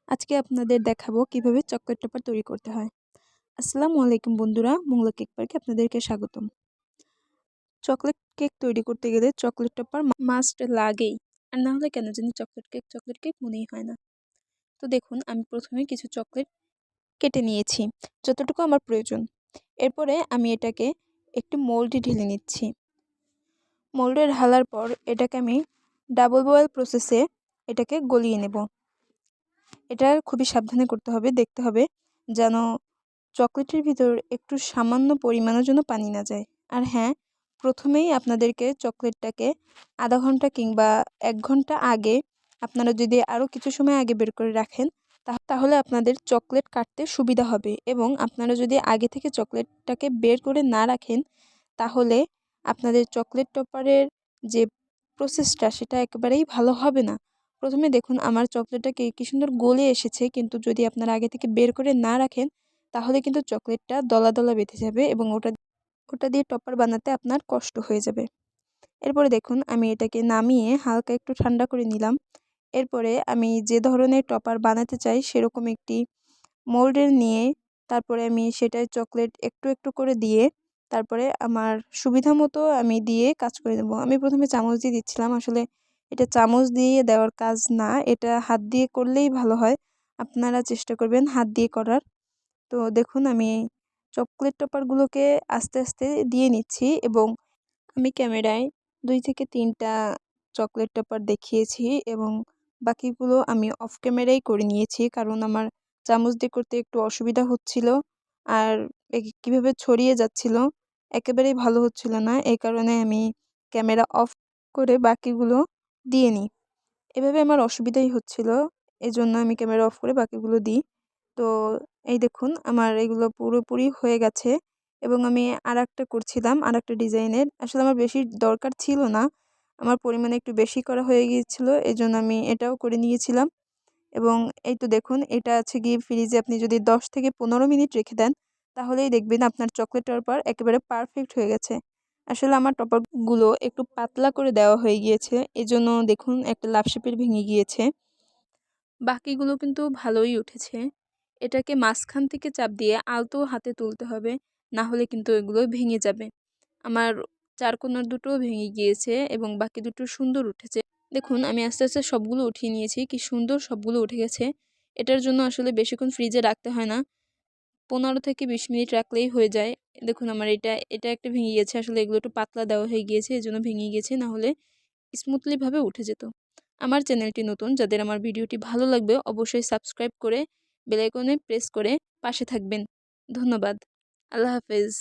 আজকে আপনাদের দেখাবো কিভাবে চকলেট টপার তৈরি করতে হয়। আসসালামু আলাইকুম বন্ধুরা, মোংলা কেক পার্কে আপনাদেরকে স্বাগতম। চকলেট কেক তৈরি করতে গেলে চকলেট টপার মাস্ট লাগেই, আর না হলে কেন জানি চকলেট কেক মনেই হয় না। তো দেখুন, আমি প্রথমে কিছু চকলেট কেটে নিয়েছি যতটুকু আমার প্রয়োজন। এরপরে আমি এটাকে একটি মোল্ডে ঢেলে নিচ্ছি। মোল্ডে ঢালার পর এটাকে আমি ডাবল বয়েল প্রসেসে এটাকে গলিয়ে নেব। এটা খুবই সাবধানে করতে হবে, দেখতে হবে যেন চকলেটের ভিতর একটু সামান্য পরিমাণের জন্য পানি না যায়। আর হ্যাঁ, প্রথমেই আপনাদেরকে চকলেটটাকে আধা ঘন্টা কিংবা 1 ঘন্টা আগে, আপনারা যদি আরও কিছু সময় আগে বের করে রাখেন তাহলে আপনাদের চকলেট কাটতে সুবিধা হবে। এবং আপনারা যদি আগে থেকে চকলেটটাকে বের করে না রাখেন তাহলে আপনাদের চকলেট টপারের যে প্রসেসটা সেটা একেবারেই ভালো হবে না। প্রথমে দেখুন আমার চকলেটটা কি সুন্দর গলে এসেছে, কিন্তু যদি আপনারা আগে থেকে বের করে না রাখেন তাহলে কিন্তু চকলেটটা দলা দলা বেঁধে যাবে এবং ওটা দিয়ে টপার বানাতে আপনার কষ্ট হয়ে যাবে। এরপরে দেখুন আমি এটাকে নামিয়ে হালকা একটু ঠান্ডা করে নিলাম। এরপরে আমি যে ধরনের টপার বানাতে চাই সেরকম একটি মোল্ডের নিয়ে তারপরে আমি সেটায় চকলেট একটু একটু করে দিয়ে তারপরে আমার সুবিধা মতো আমি দিয়ে কাজ করে দেবো। আমি প্রথমে চামচ দিয়ে দিচ্ছিলাম, আসলে এটা চামচ দিয়ে দেওয়ার কাজ না, এটা হাত দিয়ে করলেই ভালো হয়। আপনারা চেষ্টা করবেন হাত দিয়ে করার। তো দেখুন আমি চকলেট টপারগুলোকে আস্তে আস্তে দিয়ে নিচ্ছি এবং আমি ক্যামেরায় 2 থেকে 3টা চকলেট টপার দেখিয়েছি এবং বাকিগুলো আমি অফ ক্যামেরাই করে নিয়েছি, কারণ আমার চামচ দিয়ে করতে একটু অসুবিধা হচ্ছিল আর কীভাবে ছড়িয়ে যাচ্ছিল একেবারেই ভালো হচ্ছিল না। এই কারণে আমি ক্যামেরা অফ করে বাকিগুলো দিয়ে নিই। এভাবে আমার অসুবিধাই হচ্ছিল, এজন্য আমি ক্যামেরা অফ করে বাকিগুলো দিই। তো এই দেখুন আমার এগুলো পুরোপুরি হয়ে গেছে এবং আমি আরেকটা করছিলাম আরেকটা ডিজাইনের। আসলে আমার বেশি দরকার ছিল না, আমার পরিমাণে একটু বেশি করা হয়ে গিয়েছিল, এজন্য আমি এটাও করে নিয়েছিলাম। এবং এই তো দেখুন এটা আছে গিয়ে ফ্রিজে আপনি যদি 10 থেকে 15 মিনিট রেখে দেন তাহলেই দেখবেন আপনার চকলেট টপার একেবারে পারফেক্ট হয়ে গেছে। আসলে আমার টপারগুলো একটু পাতলা করে দেওয়া হয়ে গিয়েছে, এজন্য দেখুন একটা লাভ শেপের ভেঙে গিয়েছে। বাকিগুলো কিন্তু ভালোই উঠেছে। এটাকে মাঝখান থেকে চাপ দিয়ে আলতো হাতে তুলতে হবে, না হলে কিন্তু এগুলো ভেঙে যাবে। আমার 4 কোণার দুটোও ভেঙে গিয়েছে এবং বাকি দুটো সুন্দর উঠেছে। দেখুন আমি আস্তে আস্তে সবগুলো উঠিয়ে নিয়েছি, কি সুন্দর সবগুলো উঠে গেছে। এটার জন্য আসলে বেশিক্ষণ ফ্রিজে রাখতে হয় না, 15 থেকে 20 মিনিট রাখলেই হয়ে যায়। দেখুন আমার এটা একটা ভেঙে গিয়েছে, আসলে এগুলো একটু পাতলা দেওয়া হয়ে গিয়েছে এজন্য ভেঙে গিয়েছে, না হলে স্মুথলিভাবে উঠে যেত। আমার চ্যানেলটি নতুন, যাদের আমার ভিডিওটি ভালো লাগবে অবশ্যই সাবস্ক্রাইব করে বেল আইকনে প্রেস করে পাশে থাকবেন। ধন্যবাদ। আল্লাহ হাফেজ।